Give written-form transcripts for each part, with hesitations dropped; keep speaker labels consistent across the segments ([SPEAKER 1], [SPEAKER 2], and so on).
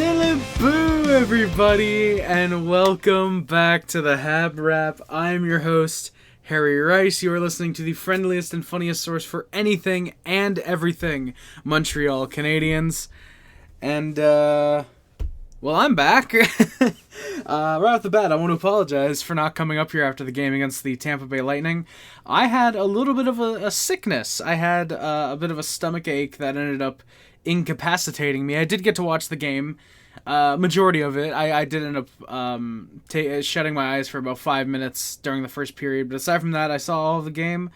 [SPEAKER 1] Boo, everybody, and welcome back to the HabWrap. I'm your host, Harry Rice. You are listening to the friendliest and funniest source for anything and everything Montreal Canadiens. And, I'm back. Right off the bat, I want to apologize for not coming up here after the game against the Tampa Bay Lightning. I had a little bit of a sickness. I had a bit of a stomach ache that ended up incapacitating me. I did get to watch the game, majority of it. I did end up shutting my eyes for about 5 minutes during the first period, but aside from that, I saw all of the game.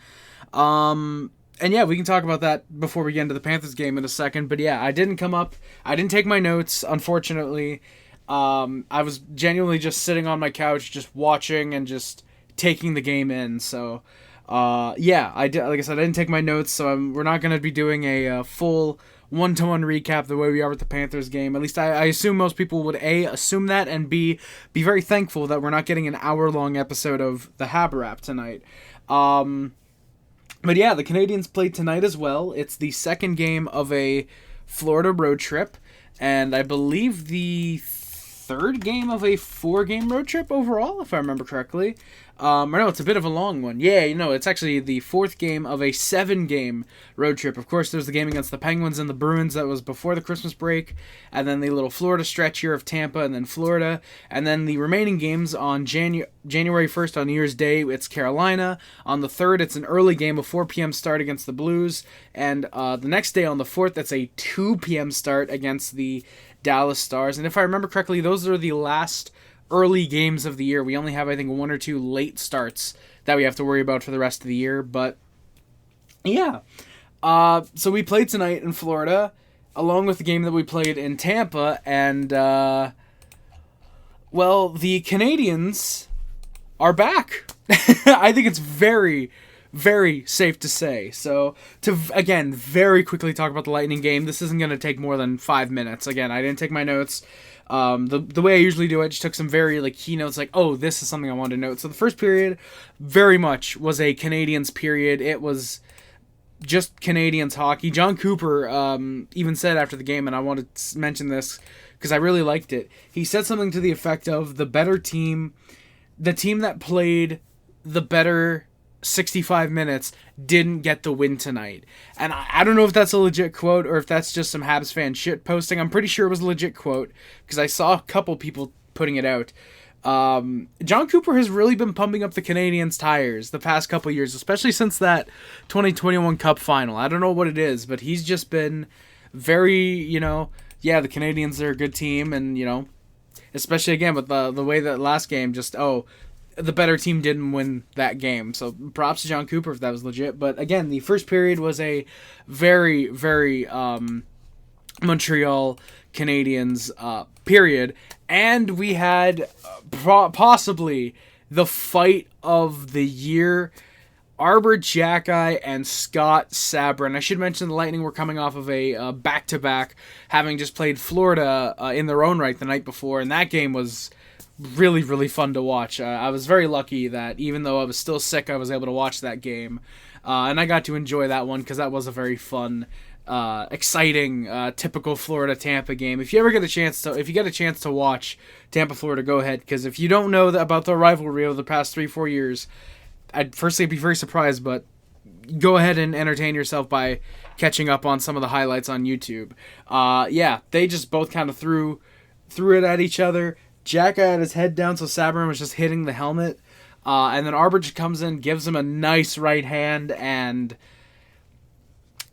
[SPEAKER 1] And yeah, we can talk about that before we get into the Panthers game in a second, but yeah, I didn't come up. I didn't take my notes, unfortunately. I was genuinely just sitting on my couch, just watching and just taking the game in, so yeah, I did. Like I said, I didn't take my notes, so we're not going to be doing a full one-to-one recap the way we are with the Panthers game. At least I assume most people would A, assume that, and B, be very thankful that we're not getting an hour-long episode of the HabWrap tonight. But yeah, the Canadiens played tonight as well. It's the second game of a Florida road trip, and I believe the third game of a 4-game road trip overall, if I remember correctly. Or no, it's a bit of a long one. Yeah, it's actually the 4th game of a 7-game road trip. Of course, there's the game against the Penguins and the Bruins that was before the Christmas break, and then the little Florida stretch here of Tampa and then Florida, and then the remaining games on January 1st on New Year's Day, it's Carolina. On the 3rd, it's an early game, a 4 p.m. start against the Blues, and the next day on the 4th, that's a 2 p.m. start against the Dallas Stars. And if I remember correctly, those are the last early games of the year. We only have, I think, 1 or 2 late starts that we have to worry about for the rest of the year. But yeah, so we played tonight in Florida, along with the game that we played in Tampa, and the Canadiens are back. I think it's very, very safe to say. So, to, again, very quickly talk about the Lightning game, this isn't going to take more than 5 minutes. Again, I didn't take my notes. The way I usually do it, just took some very key notes, oh, this is something I wanted to note. So the first period very much was a Canadiens period. It was just Canadiens hockey. John Cooper even said after the game, and I wanted to mention this because I really liked it. He said something to the effect of the better team, the team that played the better 65 minutes didn't get the win tonight. And I don't know if that's a legit quote or if that's just some Habs fan shit posting. I'm pretty sure it was a legit quote because I saw a couple people putting it out. John Cooper has really been pumping up the Canadiens' tires the past couple years, especially since that 2021 Cup final. I don't know what it is, but he's just been very, yeah, the Canadiens are a good team, and, especially again with the way that last game the better team didn't win that game. So props to John Cooper if that was legit. But again, the first period was a very, very Montreal Canadiens period. And we had possibly the fight of the year. Arber Xhekaj and Scott Sabourin. I should mention the Lightning were coming off of a back-to-back, having just played Florida in their own right the night before. And that game was really, really fun to watch. I was very lucky that even though I was still sick, I was able to watch that game. And I got to enjoy that one because that was a very fun, exciting, typical Florida-Tampa game. If you get a chance to watch Tampa-Florida, go ahead. Because if you don't know about the rivalry of the past 3-4 years, I'd firstly be very surprised, but go ahead and entertain yourself by catching up on some of the highlights on YouTube. Yeah, they just both kind of threw it at each other. Xhekaj had his head down, so Sabourin was just hitting the helmet. And then Arber just comes in, gives him a nice right hand, and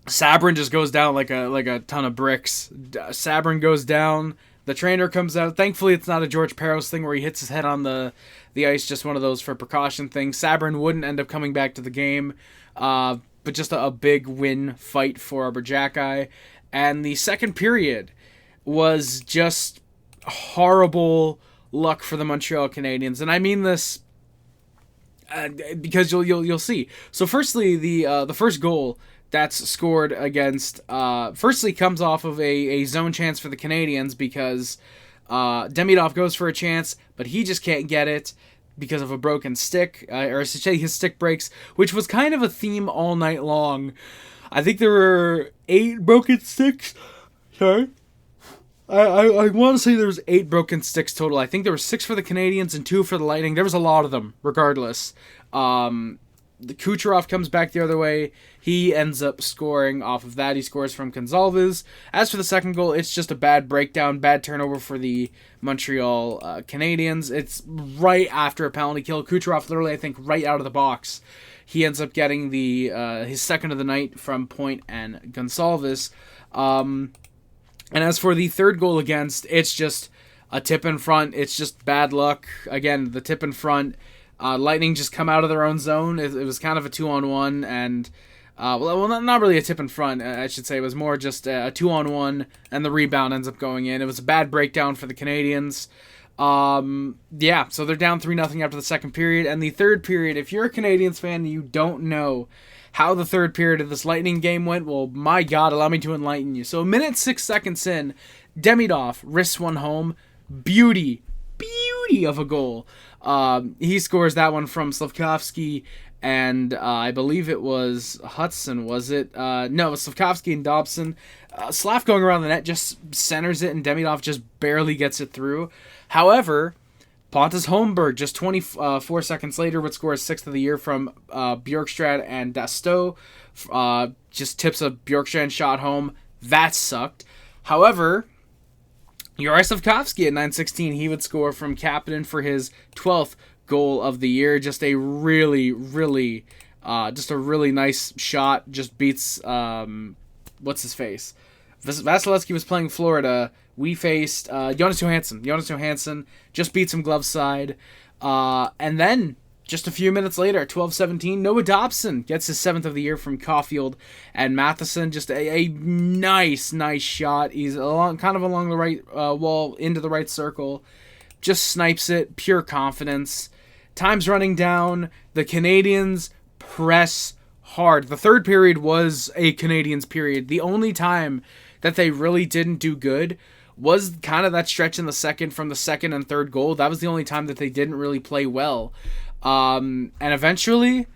[SPEAKER 1] Sabourin just goes down like a ton of bricks. Sabourin goes down. The trainer comes out. Thankfully, it's not a George Peros thing where he hits his head on the ice, just one of those for precaution things. Sabourin wouldn't end up coming back to the game, but just a big win fight for Arber Xhekaj. And the second period was just horrible luck for the Montreal Canadiens, and I mean this because you'll see. So, firstly, the first goal that's scored against firstly comes off of a zone chance for the Canadiens because Demidov goes for a chance, but he just can't get it because of a broken stick, or I should say his stick breaks, which was kind of a theme all night long. I think there were 8 broken sticks. Sorry. I want to say there was 8 broken sticks total. I think there were 6 for the Canadiens and 2 for the Lightning. There was a lot of them, regardless. The Kucherov comes back the other way. He ends up scoring off of that. He scores from Gonzalez. As for the second goal, it's just a bad breakdown, bad turnover for the Montreal Canadiens. It's right after a penalty kill. Kucherov literally, I think, right out of the box. He ends up getting the his second of the night from Point and Gonzalez. And as for the third goal against, it's just a tip in front. It's just bad luck. Again, the tip in front. Lightning just come out of their own zone. It was kind of a 2-on-1, and not really a tip in front. I should say it was more just a 2-on-1, and the rebound ends up going in. It was a bad breakdown for the Canadiens. So they're down 3-0 after the second period, and the third period. If you're a Canadiens fan and you don't know how the third period of this Lightning game went, well, my God, allow me to enlighten you. So a minute 6 seconds in, Demidov wrists one home. Beauty of a goal. He scores that one from Slavkovsky, and I believe it was Hudson, was it? No, it was Slavkovsky and Dobson. Slav going around the net just centers it, and Demidov just barely gets it through. However, Pontus Holmberg, just 24 seconds later, would score his 6th of the year from Bjorkstrand and Dastow. Just tips a Bjorkstrand shot home. That sucked. However, Juraj Slavkovsky at 9:16, he would score from Kapanen for his 12th goal of the year. Just a really nice shot. Just beats, what's his face? Vasilevsky was playing Florida. We faced Jonas Johansson. Jonas Johansson just beats him glove side. And then, just a few minutes later, 12:17, Noah Dobson gets his 7th of the year from Caulfield and Matheson. Just a nice shot. He's along the right wall into the right circle. Just snipes it. Pure confidence. Time's running down. The Canadiens press hard. The third period was a Canadiens period. The only time that they really didn't do good was kind of that stretch in the second from the second and third goal. That was the only time that they didn't really play well. And eventually,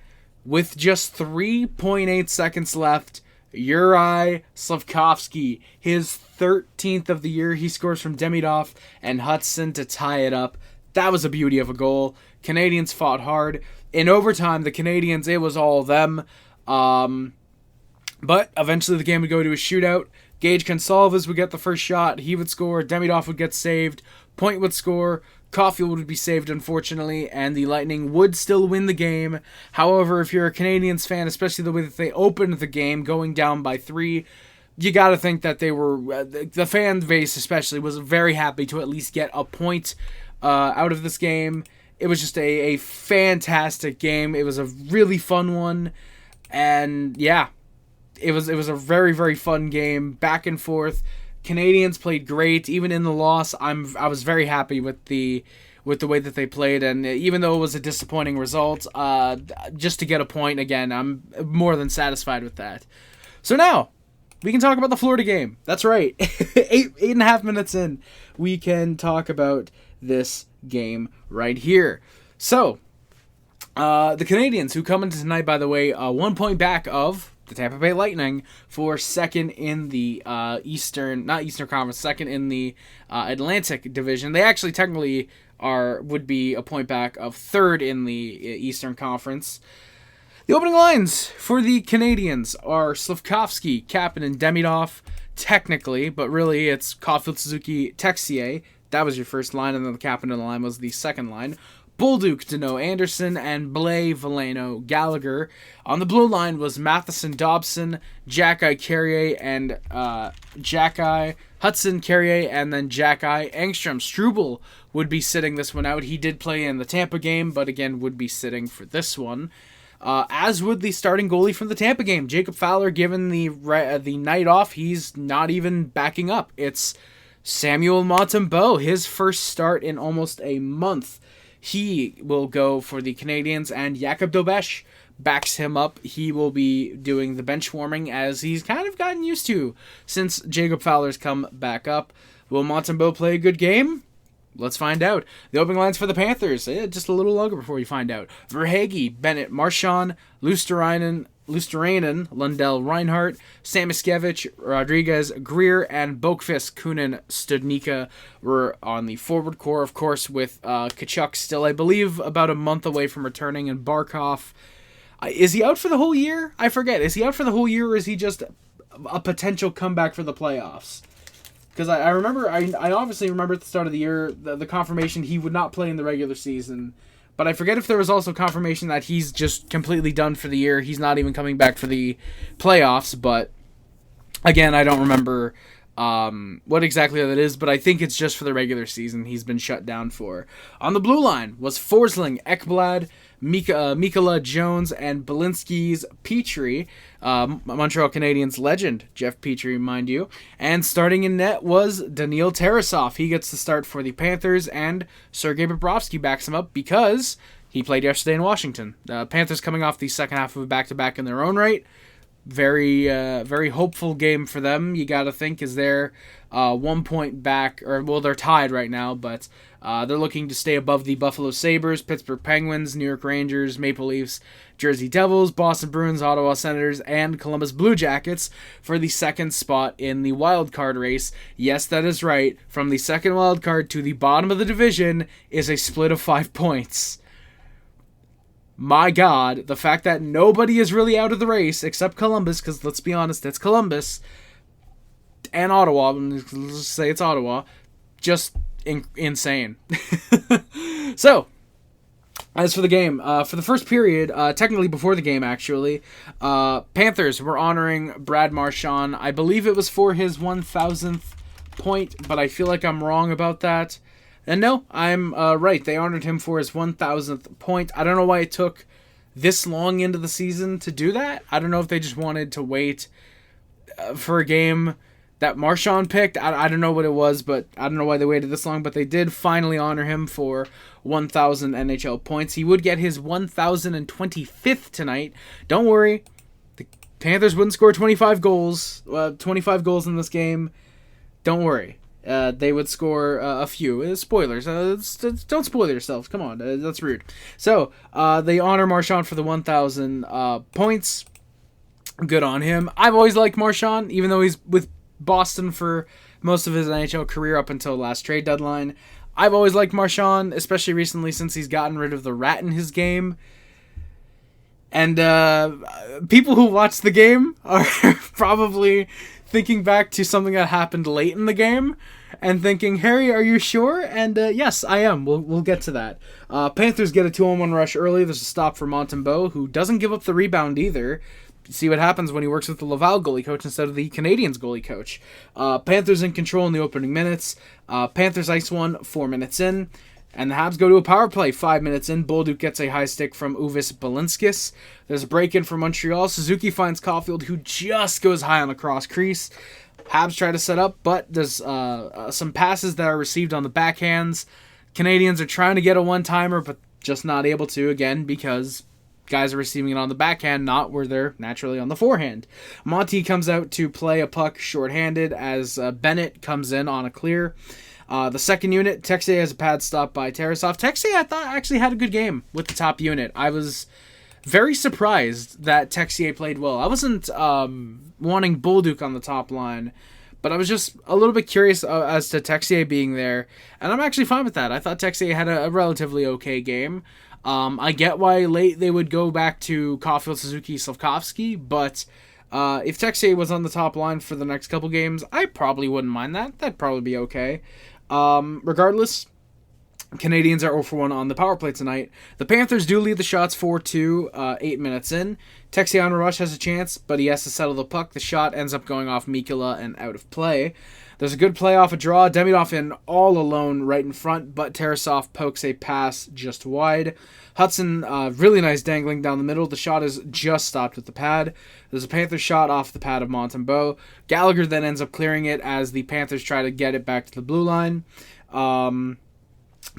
[SPEAKER 1] with just 3.8 seconds left, Juraj Slavkovsky, his 13th of the year, he scores from Demidov and Hudson to tie it up. That was a beauty of a goal. Canadiens fought hard. In overtime, the Canadiens, it was all them. But eventually the game would go to a shootout. Gage Gonsalves would get the first shot. He would score. Demidov would get saved. Point would score. Caulfield would be saved, unfortunately, and the Lightning would still win the game. However, if you're a Canadiens fan, especially the way that they opened the game, going down by 3, you got to think that they were, the fan base especially, was very happy to at least get a point out of this game. It was just a fantastic game. It was a really fun one, and yeah, it was a very, very fun game, back and forth. Canadiens played great, even in the loss. I was very happy with the way that they played, and even though it was a disappointing result, just to get a point again, I'm more than satisfied with that. So now we can talk about the Florida game. That's right, 8.5 minutes in, we can talk about this game right here. So the Canadiens, who come into tonight, by the way, 1 point back of the Tampa Bay Lightning for second in the second in the Atlantic Division. They actually technically would be a point back of third in the Eastern Conference. The opening lines for the Canadiens are Slavkovsky, Kapanen, and Demidov, technically, but really it's Caulfield, Suzuki, Texier. That was your first line, and then the Kapanen line was the second line. Bolduc, Deneau, Anderson, and Blais, Veleno, Gallagher. On the blue line was Matheson, Dobson, Jack-Eye, Carrier, and Jack-Eye, Hudson, Carrier, and then Jack-Eye, Engstrom. Struble would be sitting this one out. He did play in the Tampa game, but again would be sitting for this one. As would the starting goalie from the Tampa game. Jacob Fowler, given the night off, he's not even backing up. It's Samuel Montembeault, his first start in almost a month. He will go for the Canadiens, and Jakub Dobesh backs him up. He will be doing the bench warming, as he's kind of gotten used to since Jacob Fowler's come back up. Will Montembeault play a good game? Let's find out. The opening lines for the Panthers, just a little longer before we find out. Verhaeghe, Bennett, Marchand, Luosterainen, Lusterainen, Lundell Reinhardt, Samiskevich, Rodriguez, Greer, and Boakfist, Kunin, Studnicka were on the forward core, of course, with Kachuk still, I believe, about a month away from returning, and Barkov. Is he out for the whole year? I forget. Is he out for the whole year, or is he just a potential comeback for the playoffs? Because I remember, I obviously remember at the start of the year, the confirmation he would not play in the regular season. But I forget if there was also confirmation that he's just completely done for the year. He's not even coming back for the playoffs. But again, I don't remember what exactly that is. But I think it's just for the regular season he's been shut down for. On the blue line was Forsling, Ekblad, Mikala, Jones, and Belinsky's Petrie. Montreal Canadiens legend, Jeff Petrie, mind you. And starting in net was Daniil Tarasov. He gets to start for the Panthers, and Sergei Bobrovsky backs him up because he played yesterday in Washington. Panthers coming off the second half of a back-to-back in their own right. Very hopeful game for them, you got to think, is they're 1 point back, they're tied right now, but they're looking to stay above the Buffalo Sabres, Pittsburgh Penguins, New York Rangers, Maple Leafs, Jersey Devils, Boston Bruins, Ottawa Senators, and Columbus Blue Jackets for the second spot in the wild card race. Yes, that is right. From the second wild card to the bottom of the division is a split of 5 points. My God, the fact that nobody is really out of the race except Columbus, because let's be honest, it's Columbus, and Ottawa, let's just say it's Ottawa, just insane. So, as for the game, for the first period, technically before the game actually, Panthers were honoring Brad Marchand. I believe it was for his 1,000th point, but I feel like I'm wrong about that. And no, I'm right. They honored him for his 1,000th point. I don't know why it took this long into the season to do that. I don't know if they just wanted to wait for a game that Marchand picked. I don't know what it was, but I don't know why they waited this long. But they did finally honor him for 1,000 NHL points. He would get his 1,025th tonight. Don't worry. The Panthers wouldn't score 25 goals. 25 goals in this game. Don't worry. They would score a few. Spoilers. Don't spoil yourselves. Come on. That's rude. So, they honor Marchand for the 1,000 points. Good on him. I've always liked Marchand, even though he's with Boston for most of his NHL career up until last trade deadline. I've always liked Marchand, especially recently since he's gotten rid of the rat in his game. And people who watch the game are probably thinking back to something that happened late in the game and thinking, Harry, are you sure? And yes, I am. We'll get to that. Panthers get a 2-on-1 rush early. There's a stop for Montembeault, who doesn't give up the rebound either. See what happens when he works with the Laval goalie coach instead of the Canadiens goalie coach. Panthers in control in the opening minutes. Panthers ice one 4 minutes in. And the Habs go to a power play 5 minutes in. Bolduc gets a high stick from Uvis Balinskis. There's a break-in for Montreal. Suzuki finds Caulfield, who just goes high on the cross crease. Habs try to set up, but there's some passes that are received on the backhands. Canadiens are trying to get a one-timer, but just not able to, again, because guys are receiving it on the backhand, not where they're naturally on the forehand. Monty comes out to play a puck shorthanded as Bennett comes in on a clear. The second unit, Texier has a pad stop by Tarasov. Texier, I thought, actually had a good game with the top unit. I was very surprised that Texier played well. I wasn't wanting Bolduc on the top line, but I was just a little bit curious as to Texier being there, and I'm actually fine with that. I thought Texier had a relatively okay game. I get why late they would go back to Caulfield, Suzuki, Slavkovsky, but if Texier was on the top line for the next couple games, I probably wouldn't mind that. That'd probably be okay. Regardless, Canadiens are 0-for-1 on the power play tonight. The Panthers do lead the shots 4-2, 8 minutes in. Texier on a rush has a chance, but he has to settle the puck. The shot ends up going off Mikula and out of play. There's a good play off a draw. Demidov in all alone right in front, but Tarasov pokes a pass just wide. Hudson, really nice dangling down the middle. The shot is just stopped with the pad. There's a Panther shot off the pad of Montembeault. Gallagher then ends up clearing it as the Panthers try to get it back to the blue line.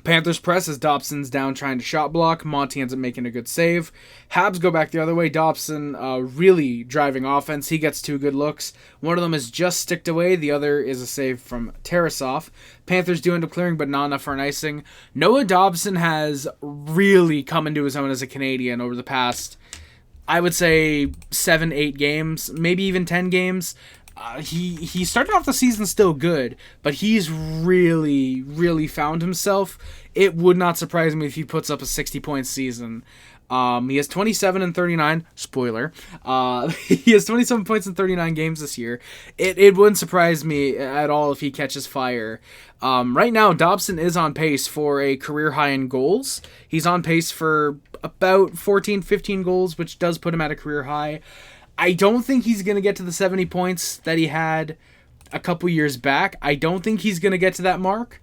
[SPEAKER 1] Panthers press as Dobson's down trying to shot block. Monty ends up making a good save. Habs go back the other way. Dobson really driving offense. He gets 2 good looks. One of them is just sticked away. The other is a save from Tarasov. Panthers do end up clearing, but not enough for an icing. Noah Dobson has really come into his own as a Canadian over the past I would say 7, 8 games, maybe even 10 games. He started off the season still good, but he's really, really found himself. It would not surprise me if he puts up a 60-point season. He has 27 and 39. Spoiler. He has 27 points in 39 games this year. It wouldn't surprise me at all if he catches fire. Right now, Dobson is on pace for a career high in goals. He's on pace for about 14, 15 goals, which does put him at a career high. I don't think he's going to get to the 70 points that he had a couple years back. I don't think he's going to get to that mark.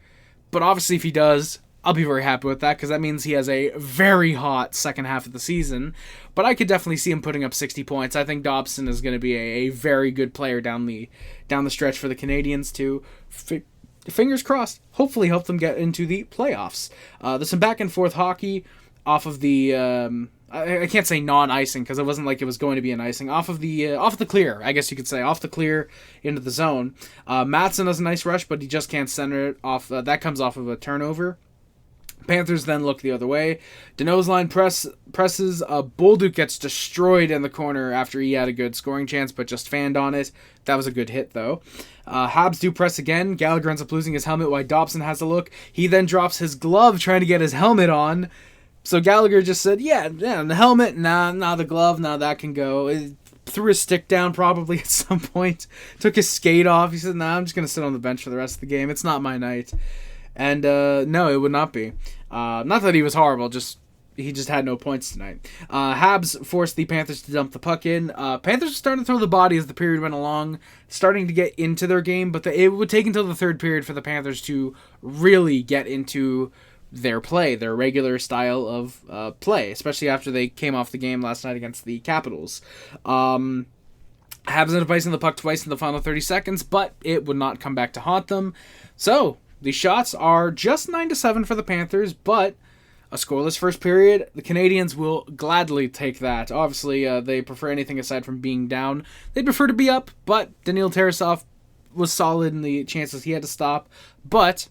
[SPEAKER 1] But obviously, if he does, I'll be very happy with that because that means he has a very hot second half of the season. But I could definitely see him putting up 60 points. I think Dobson is going to be a very good player down the stretch for the Canadiens to, fingers crossed, hopefully help them get into the playoffs. There's some back and forth hockey off of the... I can't say non-icing because it wasn't like it was going to be an icing. Off the clear, I guess you could say. Off the clear into the zone. Mattson has a nice rush, but he just can't center it off. That comes off of a turnover. Panthers then look the other way. Danault's line presses. Bolduc gets destroyed in the corner after he had a good scoring chance, but just fanned on it. That was a good hit, though. Habs do press again. Gallagher ends up losing his helmet while Dobson has a look. He then drops his glove trying to get his helmet on. So Gallagher just said, yeah, the helmet, nah, the glove, that can go. He threw his stick down probably at some point. Took his skate off. He said, I'm just going to sit on the bench for the rest of the game. It's not my night. And no, it would not be. Not that he was horrible, he just had no points tonight. Habs forced the Panthers to dump the puck in. Panthers were starting to throw the body as the period went along, starting to get into their game, but it would take until the third period for the Panthers to really get into their play, their regular style of play, especially after they came off the game last night against the Capitals. Habs ended up icing the puck twice in the final 30 seconds, but it would not come back to haunt them. So, the shots are just 9-7 for the Panthers, but a scoreless first period. The Canadiens will gladly take that. Obviously, they prefer anything aside from being down. They prefer to be up, but Daniil Tarasov was solid in the chances he had to stop, but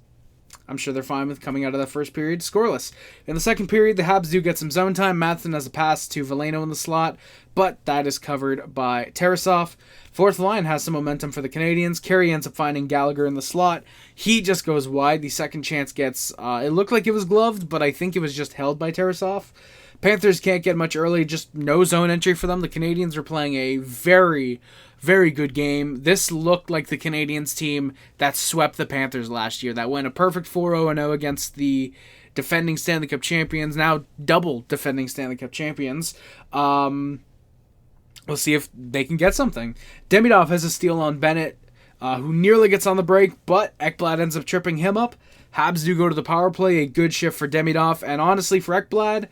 [SPEAKER 1] I'm sure they're fine with coming out of that first period scoreless. In the second period, the Habs do get some zone time. Matheson has a pass to Veleno in the slot, but that is covered by Tarasov. Fourth line has some momentum for the Canadiens. Carey ends up finding Gallagher in the slot. He just goes wide. The second chance gets... it looked like it was gloved, but I think it was just held by Tarasov. Panthers can't get much early, just no zone entry for them. The Canadiens are playing a very, very good game. This looked like the Canadiens team that swept the Panthers last year, that went a perfect 4-0-0 against the defending Stanley Cup champions, now double defending Stanley Cup champions. We'll see if they can get something. Demidov has a steal on Bennett, who nearly gets on the break, but Ekblad ends up tripping him up. Habs do go to the power play, a good shift for Demidov, and honestly for Ekblad,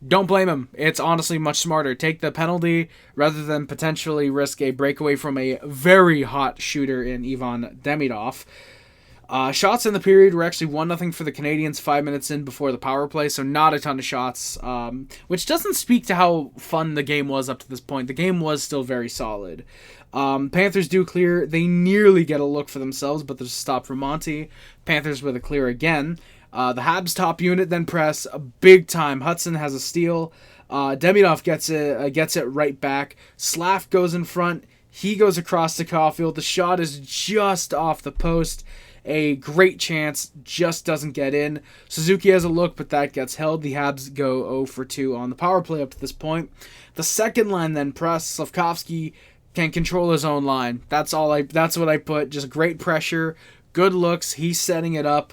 [SPEAKER 1] don't blame him. It's honestly much smarter. Take the penalty rather than potentially risk a breakaway from a very hot shooter in Ivan Demidov. Shots in the period were actually 1-0 for the Canadiens 5 minutes in before the power play, so not a ton of shots, which doesn't speak to how fun the game was up to this point. The game was still very solid. Panthers do clear. They nearly get a look for themselves, but there's a stop from Monty. Panthers with a clear again. The Habs top unit then press big time. Hudson has a steal. Demidov gets it right back. Slav goes in front. He goes across to Caulfield. The shot is just off the post. A great chance, just doesn't get in. Suzuki has a look, but that gets held. The Habs go 0 for 2 on the power play up to this point. The second line then press. Slavkovsky can control his own line. That's what I put. Just great pressure, good looks. He's setting it up.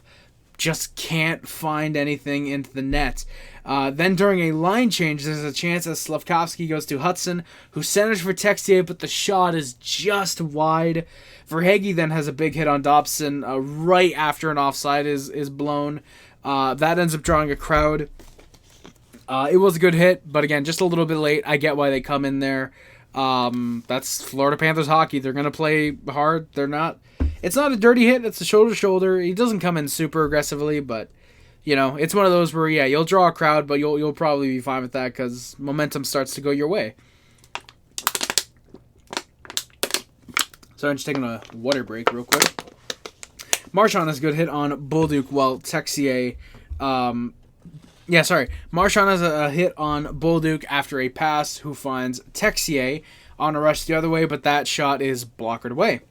[SPEAKER 1] Just can't find anything into the net. Then during a line change, there's a chance as Slavkovsky goes to Hudson, who centers for Texier, but the shot is just wide. Verhaeghe then has a big hit on Dobson right after an offside is blown. That ends up drawing a crowd. It was a good hit, but again, just a little bit late. I get why they come in there. That's Florida Panthers hockey. They're going to play hard. It's not a dirty hit. It's a shoulder-to-shoulder. He doesn't come in super aggressively, but, it's one of those where, you'll draw a crowd, but you'll probably be fine with that because momentum starts to go your way. So I'm just taking a water break real quick. Marchand has a good hit on Bolduc while Texier Yeah, sorry. Marchand has a hit on Bolduc after a pass, who finds Texier on a rush the other way, but that shot is blockered away.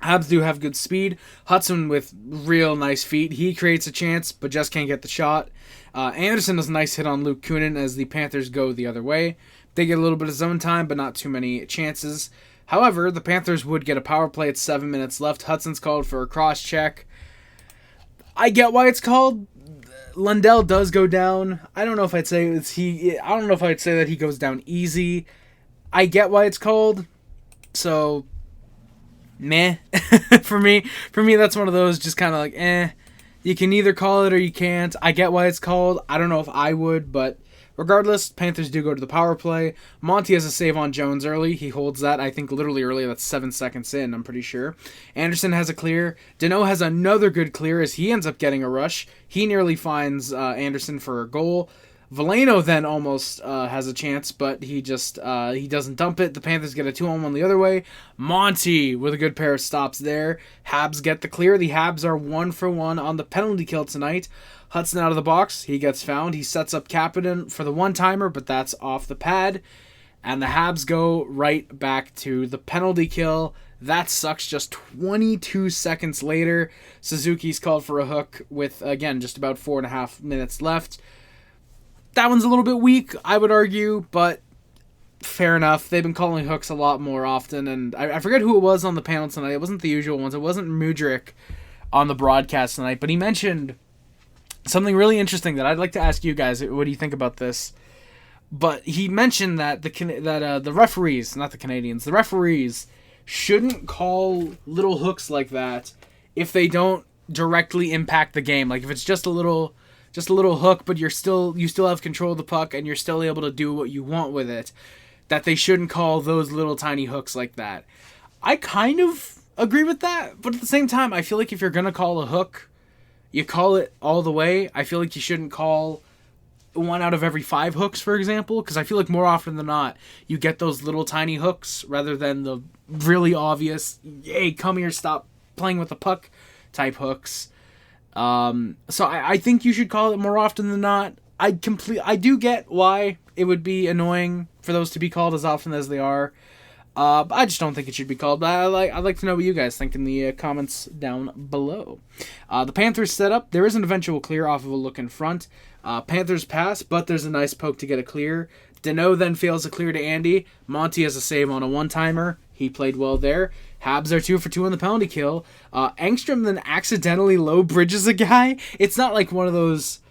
[SPEAKER 1] Habs do have good speed. Hudson with real nice feet. He creates a chance, but just can't get the shot. Anderson does a nice hit on Luke Kunin as the Panthers go the other way. They get a little bit of zone time, but not too many chances. However, the Panthers would get a power play at 7 minutes left. Hudson's called for a cross check. I get why it's called. Lundell does go down. I don't know if I'd say that he goes down easy. I get why it's called. So, meh. for me, that's one of those just kind of like, eh. You can either call it or you can't. I get why it's called. I don't know if I would, but regardless, Panthers do go to the power play. Monty has a save on Jones early. He holds that, I think, literally early. That's 7 seconds in, I'm pretty sure. Anderson has a clear. Deneau has another good clear as he ends up getting a rush. He nearly finds Anderson for a goal. Veleno then almost has a chance, but he doesn't dump it. The Panthers get a 2-on-1 the other way. Monty with a good pair of stops there. Habs get the clear. The Habs are 1-for-1 on the penalty kill tonight. Hudson out of the box. He gets found. He sets up Kapanen for the one-timer, but that's off the pad. And the Habs go right back to the penalty kill. That sucks. Just 22 seconds later, Suzuki's called for a hook with, again, just about 4.5 minutes left. That one's a little bit weak, I would argue, but fair enough. They've been calling hooks a lot more often, and I forget who it was on the panel tonight. It wasn't the usual ones. It wasn't Mudryk on the broadcast tonight, but he mentioned something really interesting that I'd like to ask you guys. What do you think about this? But he mentioned that the referees, not the Canadians, the referees shouldn't call little hooks like that if they don't directly impact the game. Like if it's just a little hook, but you still have control of the puck and you're still able to do what you want with it, that they shouldn't call those little tiny hooks like that. I kind of agree with that, but at the same time, I feel like if you're going to call a hook, you call it all the way. I feel like you shouldn't call 1 out of every 5 hooks, for example, because I feel like more often than not, you get those little tiny hooks rather than the really obvious, hey, come here, stop playing with the puck type hooks. So I think you should call it more often than not. I do get why it would be annoying for those to be called as often as they are. But I just don't think it should be called. But I'd like to know what you guys think in the comments down below. The Panthers set up. There is an eventual clear off of a look in front. Panthers pass, but there's a nice poke to get a clear. Deneau then fails a clear to Andy. Monty has a save on a one-timer. He played well there. Habs are 2 for 2 on the penalty kill. Engstrom then accidentally low bridges a guy. It's not like one of those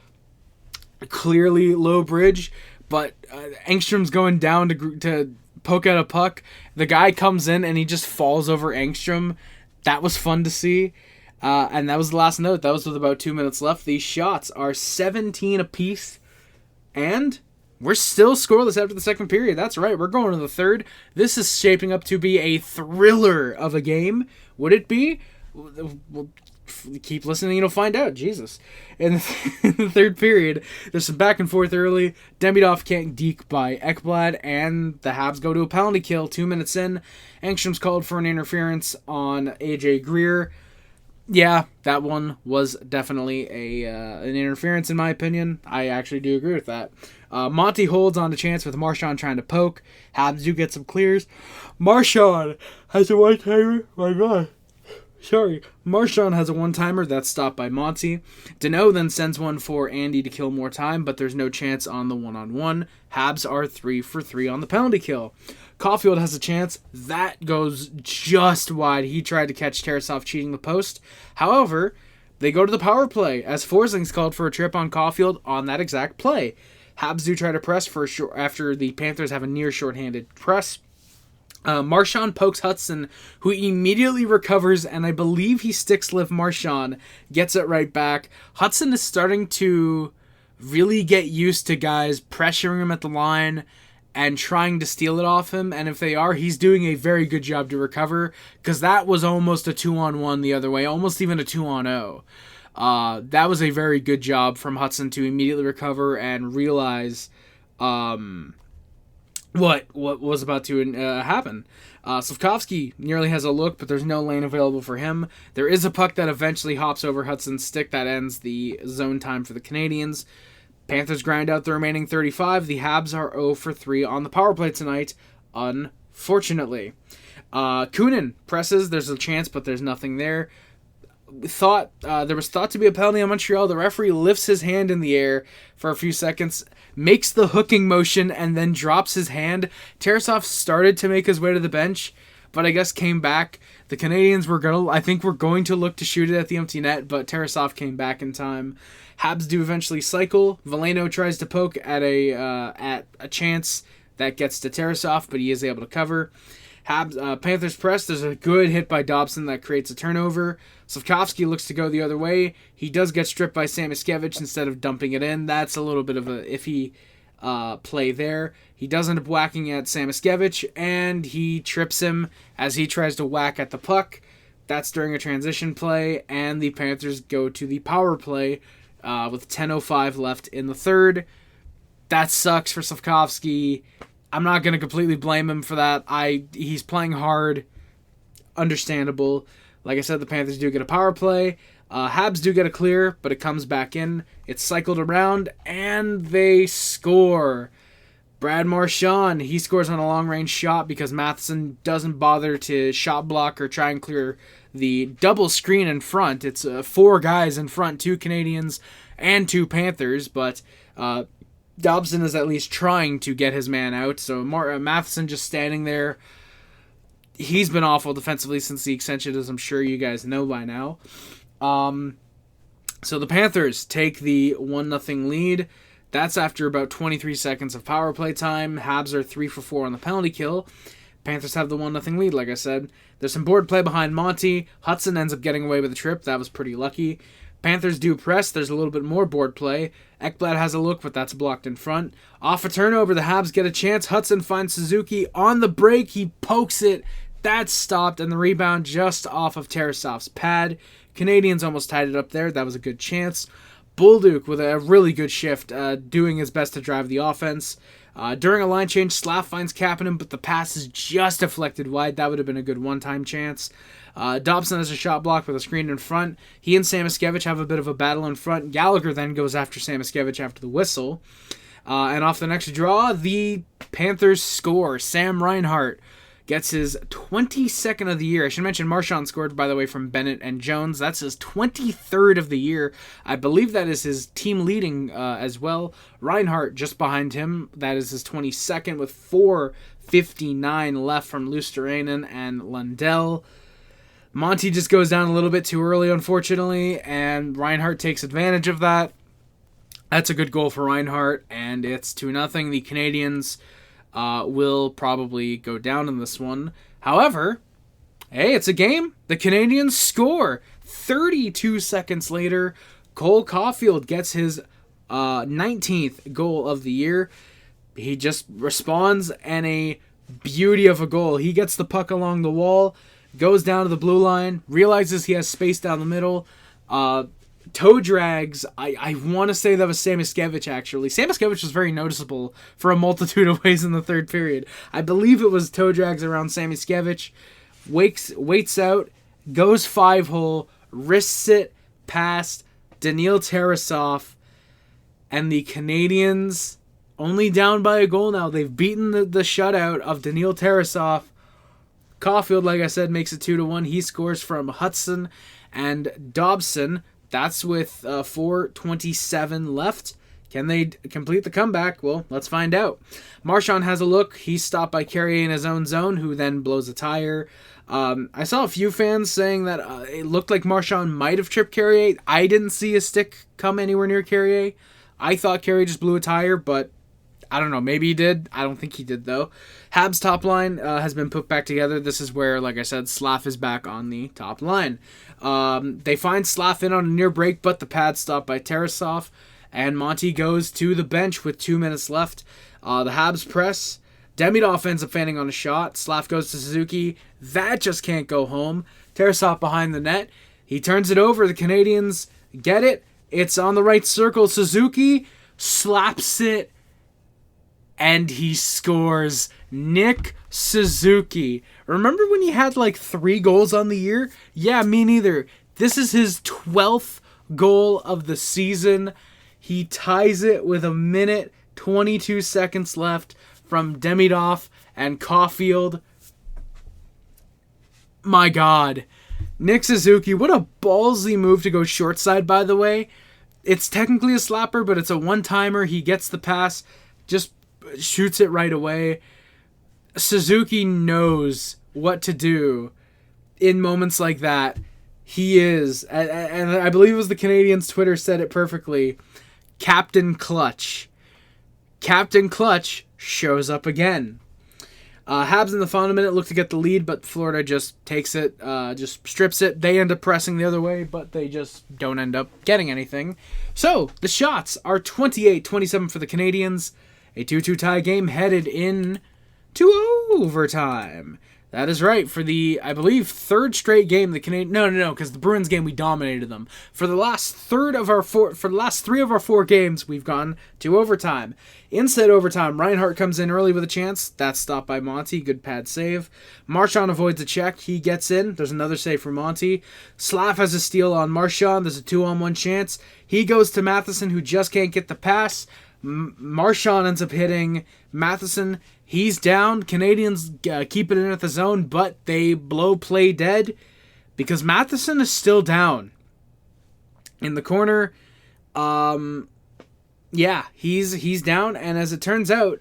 [SPEAKER 1] clearly low bridge, but Engstrom's going down to poke at a puck. The guy comes in and he just falls over Engstrom. That was fun to see. And that was the last note. That was with about 2 minutes left. These shots are 17 apiece. And we're still scoreless after the second period. That's right. We're going to the third. This is shaping up to be a thriller of a game. Would it be? We'll keep listening and you'll find out. Jesus. In the third period, there's some back and forth early. Demidov can't deke by Ekblad, and the Habs go to a penalty kill 2 minutes in. Engstrom's called for an interference on AJ Greer. Yeah, that one was definitely an interference in my opinion. I actually do agree with that. Monty holds on to chance with Marchand trying to poke. Habs do get some clears. Marchand has a one-timer. My God. Sorry. Marchand has a one-timer that's stopped by Monty. Deneau then sends one for Andy to kill more time, but there's no chance on the one-on-one. Habs are 3 for 3 on the penalty kill. Caulfield has a chance. That goes just wide. He tried to catch Tarasov cheating the post. However, they go to the power play as Forsling's called for a trip on Caulfield on that exact play. Habs do try to press for after the Panthers have a near shorthanded press. Marchand pokes Hudson, who immediately recovers, and I believe he sticks lift Marchand, gets it right back. Hudson is starting to really get used to guys pressuring him at the line and trying to steal it off him, and if they are, he's doing a very good job to recover, because that was almost a 2-on-1 the other way, almost even a 2-on-0. That was a very good job from Hudson to immediately recover and realize what was about to happen. Slavkovsky nearly has a look, but there's no lane available for him. There is a puck that eventually hops over Hudson's stick that ends the zone time for the Canadiens. Panthers grind out the remaining 35. The Habs are 0 for 3 on the power play tonight, unfortunately. Kunin presses. There's a chance, but there's nothing there. There was thought to be a penalty on Montreal. The referee lifts his hand in the air for a few seconds, makes the hooking motion, and then drops his hand. Tarasov started to make his way to the bench, but I guess came back. The Canadiens were going to look to shoot it at the empty net, but Tarasov came back in time. Habs do eventually cycle. Veleno tries to poke at a chance that gets to Tarasov, but he is able to cover. Panthers press. There's a good hit by Dobson that creates a turnover. Slavkovsky looks to go the other way. He does get stripped by Samoskevich instead of dumping it in. That's a little bit of a iffy play there. He does end up whacking at Samoskevich, and he trips him as he tries to whack at the puck. That's during a transition play, and the Panthers go to the power play with 10:05 left in the third. That sucks for Slavkovsky. I'm not going to completely blame him for that. He's playing hard. Understandable. Like I said, the Panthers do get a power play. Habs do get a clear, but it comes back in. It's cycled around, and they score. Brad Marchand, he scores on a long-range shot because Matheson doesn't bother to shot block or try and clear the double screen in front. It's 4 guys in front, 2 Canadians and 2 Panthers, but Dobson is at least trying to get his man out. So Matheson just standing there. He's been awful defensively since the extension, as I'm sure you guys know by now. So the Panthers take the 1-0 lead. That's after about 23 seconds of power play time. Habs are 3 for 4 on the penalty kill. Panthers have the 1-0 lead, like I said. There's some board play behind Monty. Hudson ends up getting away with the trip. That was pretty lucky. Panthers do press. There's a little bit more board play. Ekblad has a look, but that's blocked in front. Off a turnover, the Habs get a chance. Hudson finds Suzuki. On the break, he pokes it. That's stopped, and the rebound just off of Tarasov's pad. Canadians almost tied it up there. That was a good chance. Bolduc with a really good shift, doing his best to drive the offense. During a line change, Slav finds Kapanen, but the pass is just deflected wide. That would have been a good one-time chance. Dobson has a shot block with a screen in front. He and Samoskevich have a bit of a battle in front. Gallagher then goes after Samoskevich after the whistle. And off the next draw, the Panthers score. Sam Reinhart gets his 22nd of the year. I should mention Marchand scored, by the way, from Bennett and Jones. That's his 23rd of the year. I believe that is his team leading as well. Reinhart just behind him. That is his 22nd with 4:59 left from Luosterainen and Lundell. Monty just goes down a little bit too early, unfortunately, and Reinhart takes advantage of that. That's a good goal for Reinhart, and it's 2-0. The Canadiens will probably go down in this one. However, hey, it's a game. The Canadiens score. 32 seconds later, Cole Caulfield gets his 19th goal of the year. He just responds, and a beauty of a goal. He gets the puck along the wall, goes down to the blue line, realizes he has space down the middle, toe drags. I want to say that was Samoskevich, actually. Samoskevich was very noticeable for a multitude of ways in the third period. I believe it was toe drags around Samoskevich, waits out, goes 5-hole, wrists it past Daniil Tarasov, and the Canadiens, only down by a goal now. They've beaten the shutout of Daniil Tarasov. Caulfield, like I said, makes it 2-1. He scores from Hudson and Dobson. That's with 4:27 left. Can they complete the comeback? Well, let's find out. Marchand has a look. He's stopped by Carrier in his own zone, who then blows a tire. I saw a few fans saying that it looked like Marchand might have tripped Carrier. I didn't see a stick come anywhere near Carrier. I thought Carrier just blew a tire, but I don't know. Maybe he did. I don't think he did, though. Habs' top line has been put back together. This is where, like I said, Slav is back on the top line. They find Slav in on a near break, but the pad's stopped by Tarasov, and Monty goes to the bench with 2 minutes left. The Habs press. Demidov ends up fanning on a shot. Slav goes to Suzuki. That just can't go home. Tarasov behind the net. He turns it over. The Canadiens get it. It's on the right circle. Suzuki slaps it, and he scores. Nick Suzuki. Remember when he had like 3 goals on the year? Yeah, me neither. This is his 12th goal of the season. He ties it with 1:22 left from Demidov and Caulfield. My God. Nick Suzuki, what a ballsy move to go short side, by the way. It's technically a slapper, but it's a one-timer. He gets the pass, just shoots it right away. Suzuki knows what to do in moments like that. He is, and I believe it was the Canadiens' Twitter said it perfectly, Captain Clutch. Captain Clutch shows up again. Habs in the final minute look to get the lead, but Florida just takes it, just strips it. They end up pressing the other way, but they just don't end up getting anything. So, the shots are 28-27 for the Canadiens. A 2-2 tie game headed in to overtime. That is right. For the, I believe, third straight game, the Canadiens... No, because the Bruins game, we dominated them. For the last three of our four games, we've gone to overtime. In said overtime, Reinhart comes in early with a chance. That's stopped by Monty. Good pad save. Marchand avoids a check. He gets in. There's another save for Monty. Slav has a steal on Marchand. There's a 2-on-1 chance. He goes to Matheson, who just can't get the pass. Marchand ends up hitting Matheson. He's down. Canadiens keep it in at the zone, but they blow play dead because Matheson is still down in the corner. He's down, and as it turns out,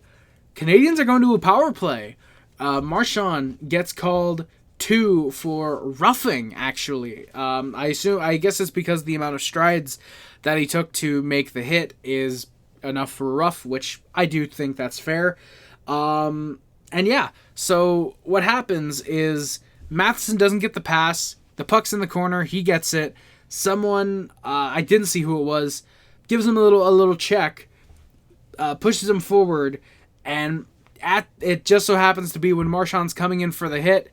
[SPEAKER 1] Canadiens are going to a power play. Marchand gets called 2 for roughing, actually. I guess it's because the amount of strides that he took to make the hit is enough for a rough, which I do think that's fair. So what happens is Matheson doesn't get the pass. The puck's in the corner. He gets it. Someone, I didn't see who it was, gives him a little check, pushes him forward, and it just so happens to be when Marchand's coming in for the hit,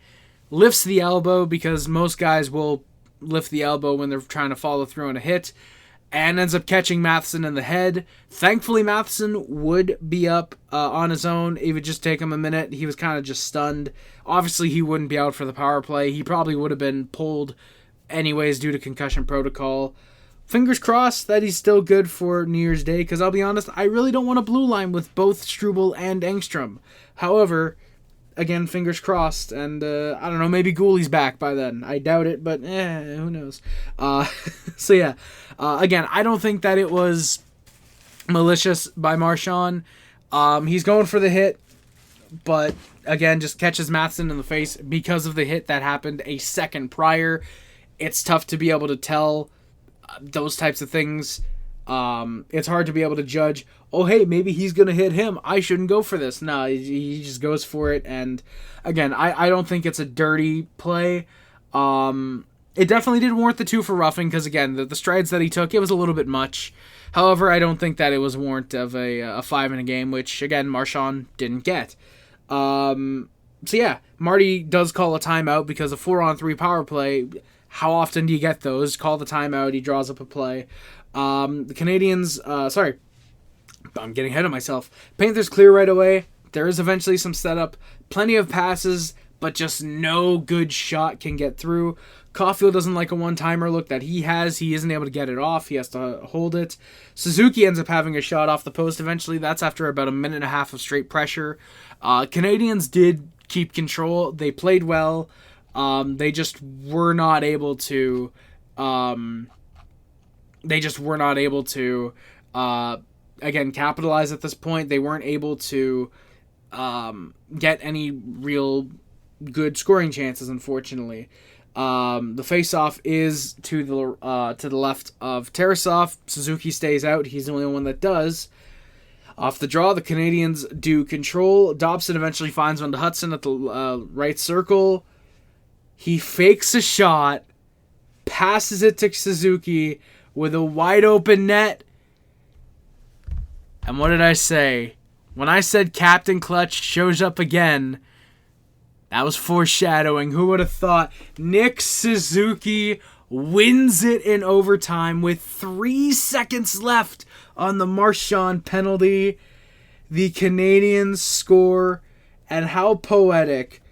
[SPEAKER 1] lifts the elbow because most guys will lift the elbow when they're trying to follow through on a hit, and ends up catching Matheson in the head. Thankfully, Matheson would be up on his own. It would just take him a minute. He was kind of just stunned. Obviously, he wouldn't be out for the power play. He probably would have been pulled anyways due to concussion protocol. Fingers crossed that he's still good for New Year's Day, because I'll be honest, I really don't want a blue line with both Struble and Engstrom. However, again, fingers crossed, and I don't know, maybe Gooley's back by then. I doubt it, but who knows. Again, I don't think that it was malicious by Marchand. He's going for the hit, but again, just catches Matheson in the face because of the hit that happened a second prior. It's tough to be able to tell those types of things. It's hard to be able to judge, oh, hey, maybe he's going to hit him. I shouldn't go for this. No, he just goes for it. And again, I don't think it's a dirty play. It definitely did warrant the 2 for roughing because, again, the strides that he took, it was a little bit much. However, I don't think that it was warrant of a 5 in a game, which, again, Marchand didn't get. Marty does call a timeout because a 4-on-3 power play, how often do you get those? Call the timeout, he draws up a play. The Canadiens, I'm getting ahead of myself. Panthers clear right away. There is eventually some setup. Plenty of passes, but just no good shot can get through. Caulfield doesn't like a one-timer look that he has. He isn't able to get it off. He has to hold it. Suzuki ends up having a shot off the post eventually. That's after about a minute and a half of straight pressure. Canadiens did keep control. They played well. They just were not able to... again, capitalize at this point. They weren't able to get any real good scoring chances, unfortunately. The face-off is to the left of Tarasov. Suzuki stays out. He's the only one that does. Off the draw, the Canadiens do control. Dobson eventually finds one to Hudson at the right circle. He fakes a shot, passes it to Suzuki with a wide-open net. And what did I say? When I said Captain Clutch shows up again, that was foreshadowing. Who would have thought? Nick Suzuki wins it in overtime with 3 seconds left on the Marchand penalty. The Canadiens score, and how poetic.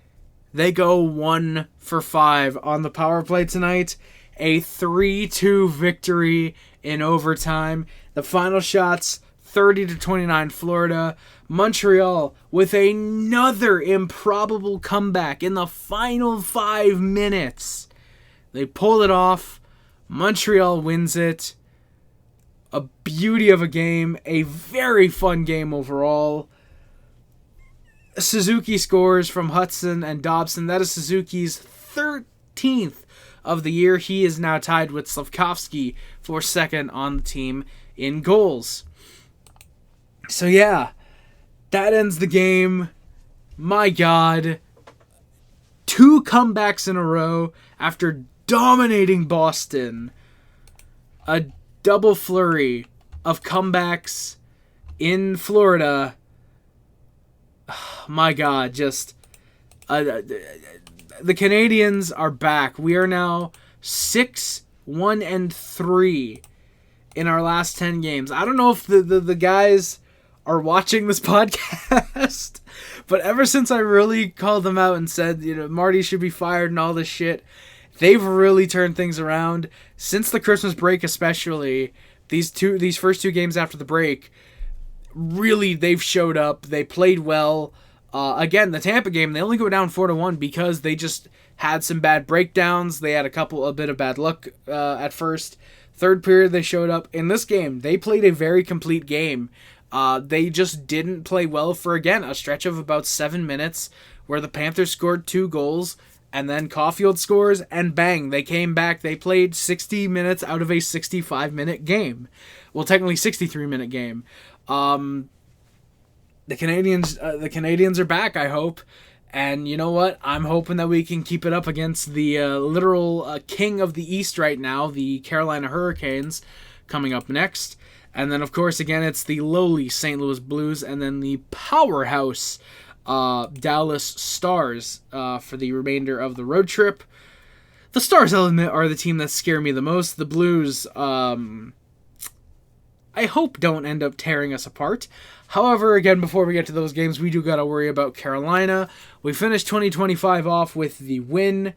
[SPEAKER 1] They go 1 for 5 on the power play tonight. A 3-2 victory in overtime. The final shots, 30-29 Florida. Montreal with another improbable comeback in the final 5 minutes. They pulled it off. Montreal wins it. A beauty of a game. A very fun game overall. Suzuki scores from Hudson and Dobson. That is Suzuki's 13th of the year. He is now tied with Slafkovsky for second on the team in goals. So yeah, that ends the game. My God. 2 comebacks in a row after dominating Boston. A double flurry of comebacks in Florida. My God, just the Canadiens are back. We are now 6-1-3 in our last 10 games. I don't know if the guys are watching this podcast, but ever since I really called them out and said, Marty should be fired and all this shit, they've really turned things around. Since the Christmas break especially, these first 2 games after the break, really they've showed up. They played well. Again, the Tampa game, they only go down 4-1 because they just had some bad breakdowns. They had a bit of bad luck at first. Third period, they showed up. In this game, they played a very complete game. They just didn't play well for, again, a stretch of about 7 minutes where the Panthers scored 2 goals, and then Caulfield scores, and bang, they came back. They played 60 minutes out of a 65-minute game. Well, technically 63-minute game. The Canadiens are back, I hope. And you know what? I'm hoping that we can keep it up against the literal king of the East right now, the Carolina Hurricanes, coming up next. And then, of course, again, it's the lowly St. Louis Blues, and then the powerhouse Dallas Stars for the remainder of the road trip. The Stars, I'll admit, are the team that scare me the most. The Blues, I hope don't end up tearing us apart. However, again, before we get to those games, we do got to worry about Carolina. We finished 2025 off with the win.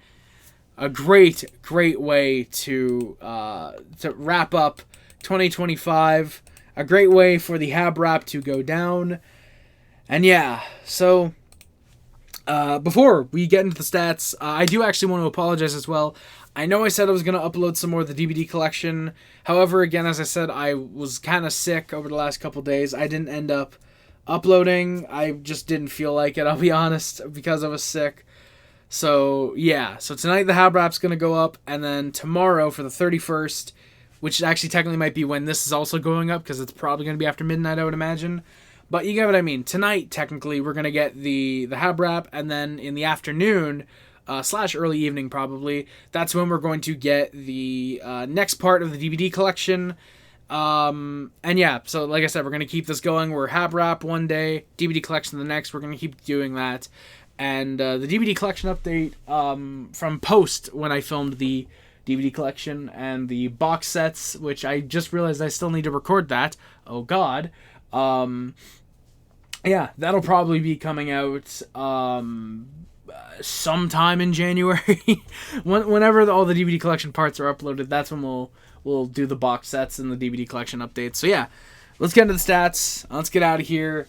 [SPEAKER 1] A great way to wrap up 2025. A great way for the HabWrap to go down. And yeah, so before we get into the stats, I do actually want to apologize as well. I know I said I was going to upload some more of the DVD collection. However, again, as I said, I was kind of sick over the last couple days. I didn't end up uploading. I just didn't feel like it, I'll be honest, because I was sick. So, yeah. So tonight the HabWrap's going to go up, and then tomorrow for the 31st, which actually technically might be when this is also going up, because it's probably going to be after midnight, I would imagine. But you get what I mean. Tonight, technically, we're going to get the HabWrap, and then in the afternoon, / early evening probably, that's when we're going to get the next part of the DVD collection. And yeah, so like I said, we're going to keep this going. We're HabWrap one day, DVD collection the next. We're going to keep doing that. And the DVD collection update from post when I filmed the DVD collection and the box sets, which I just realized I still need to record that. Oh God. Yeah, that'll probably be coming out sometime in January. Whenever all the DVD collection parts are uploaded, that's when we'll do the box sets and the DVD collection updates. So yeah, let's get into the stats. Let's get out of here.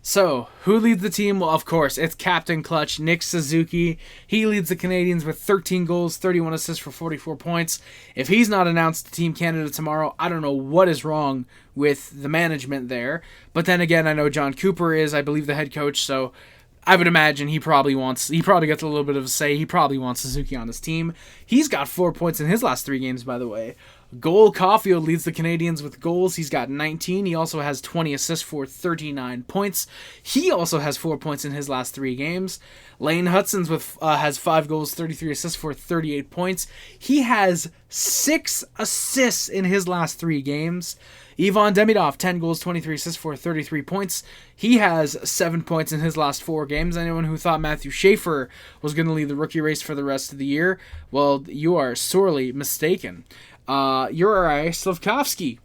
[SPEAKER 1] So, who leads the team? Well, of course, it's Captain Clutch, Nick Suzuki. He leads the Canadiens with 13 goals, 31 assists for 44 points. If he's not announced to Team Canada tomorrow, I don't know what is wrong with the management there. But then again, I know John Cooper is, I believe, the head coach, so I would imagine he probably gets a little bit of a say. He probably wants Suzuki on his team. He's got 4 points in his last 3 games, by the way. Goal Caulfield leads the Canadiens with goals. He's got 19. He also has 20 assists for 39 points. He also has 4 points in his last 3 games. Lane Hudson's has 5 goals, 33 assists for 38 points. He has 6 assists in his last 3 games. Ivan Demidov, 10 goals, 23 assists for 33 points. He has 7 points in his last 4 games. Anyone who thought Matthew Schaefer was going to lead the rookie race for the rest of the year, well, you are sorely mistaken. Yuri Slafkovsky,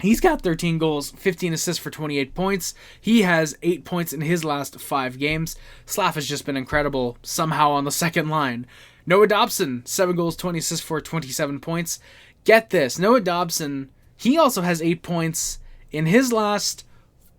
[SPEAKER 1] he's got 13 goals, 15 assists for 28 points. He has 8 points in his last 5 games. Slav has just been incredible somehow on the second line. Noah Dobson, 7 goals, 20 assists for 27 points. get this, Noah Dobson, he also has 8 points in his last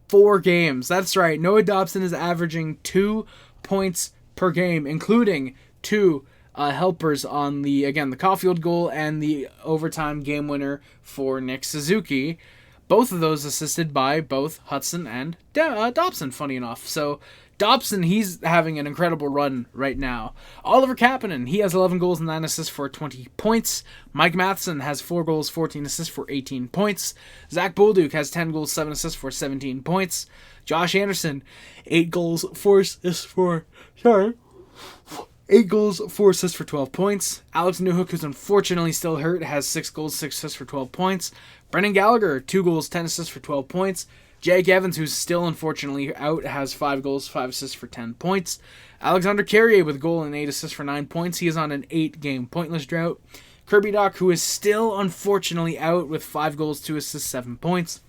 [SPEAKER 1] 4 games. That's right, Noah Dobson is averaging 2 points per game, including 2 helpers on the Caulfield goal and the overtime game winner for Nick Suzuki. Both of those assisted by both Hudson and Dobson, funny enough. So Dobson, he's having an incredible run right now. Oliver Kapanen, he has 11 goals and 9 assists for 20 points. Mike Matheson has 4 goals, 14 assists for 18 points. Zach Bolduc has 10 goals, 7 assists for 17 points. Josh Anderson, 8 goals, 4 assists for 12 points. Alex Newhook, who's unfortunately still hurt, has 6 goals, 6 assists for 12 points. Brendan Gallagher, 2 goals, 10 assists for 12 points. Jake Evans, who's still unfortunately out, has 5 goals, 5 assists for 10 points. Alexander Carrier with a goal and 8 assists for 9 points. He is on an 8-game pointless drought. Kirby Dach, who is still unfortunately out with 5 goals, 2 assists, 7 points.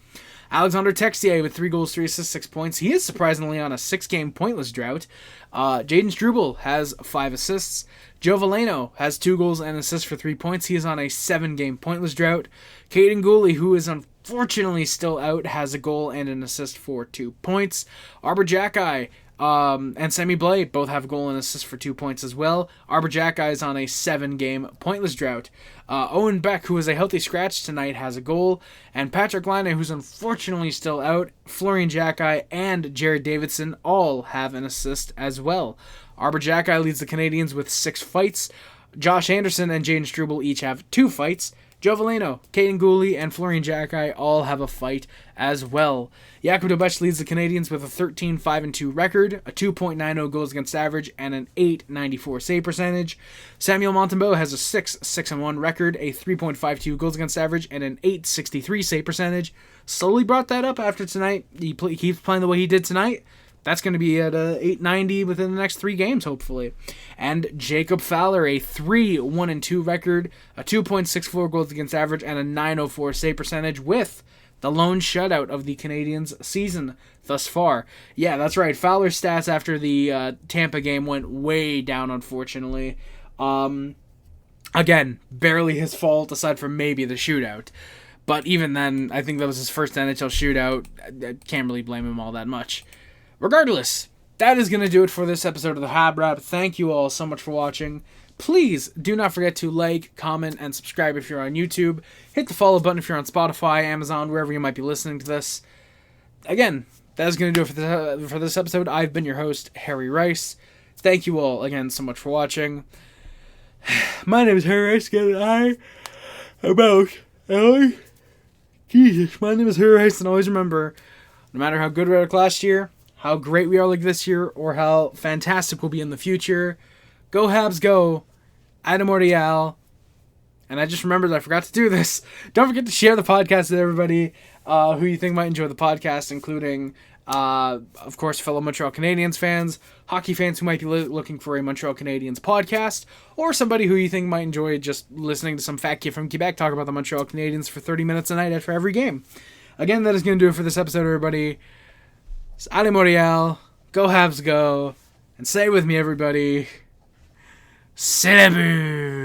[SPEAKER 1] Alexander Texier with 3 goals, 3 assists, 6 points. He is surprisingly on a 6-game pointless drought. Jaden Struble has 5 assists. Joe Veleno has 2 goals and assists for 3 points. He is on a 7-game pointless drought. Caden Gooley, who is unfortunately still out, has a goal and an assist for 2 points. Arbor Jacki and Sammy Blais both have a goal and assist for 2 points as well. Arbor Jacki is on a 7-game pointless drought. Owen Beck, who is a healthy scratch tonight, has a goal. And Patrick Laine, who's unfortunately still out, Florian Jacki, and Jared Davidson all have an assist as well. Arbor Jacki leads the Canadiens with 6 fights. Josh Anderson and Jaden Struble each have 2 fights. Joe Veleno, Caden Gooley, and Florian Jacki all have a fight as well. Jakub Dobeš leads the Canadiens with a 13-5-2 record, a 2.90 goals against average, and an .894 save percentage. Samuel Montembeault has a 6-6-1 record, a 3.52 goals against average, and an .863 save percentage. Slowly brought that up after tonight. He keeps playing the way he did tonight. That's going to be at a 890 within the next 3 games, hopefully. And Jacob Fowler, a 3-1-2 record, a 2.64 goals against average, and a .904 save percentage with the lone shutout of the Canadiens season thus far. Yeah, that's right. Fowler's stats after the Tampa game went way down, unfortunately. Again, barely his fault, aside from maybe the shootout. But even then, I think that was his first NHL shootout. I can't really blame him all that much. Regardless, that is going to do it for this episode of the HabWrap. Thank you all so much for watching. Please do not forget to like, comment, and subscribe if you're on YouTube. Hit the follow button if you're on Spotify, Amazon, wherever you might be listening to this. Again, that is going to do it for this episode. I've been your host, Harry Rice. Thank you all again so much for watching. My name is Harry Rice. Get an eye about Ellie. Jesus, my name is Harry Rice, and always remember, no matter how good we are last year, how great we are like this year, or how fantastic we'll be in the future, go Habs go, Adam Montreal. And I just remembered I forgot to do this. Don't forget to share the podcast with everybody who you think might enjoy the podcast, including, of course, fellow Montreal Canadiens fans, hockey fans who might be looking for a Montreal Canadiens podcast, or somebody who you think might enjoy just listening to some fat kid from Quebec talk about the Montreal Canadiens for 30 minutes a night after every game. Again, that is going to do it for this episode, everybody. It's Adam Montreal. Go Habs go. And say with me, everybody, c'est la bue.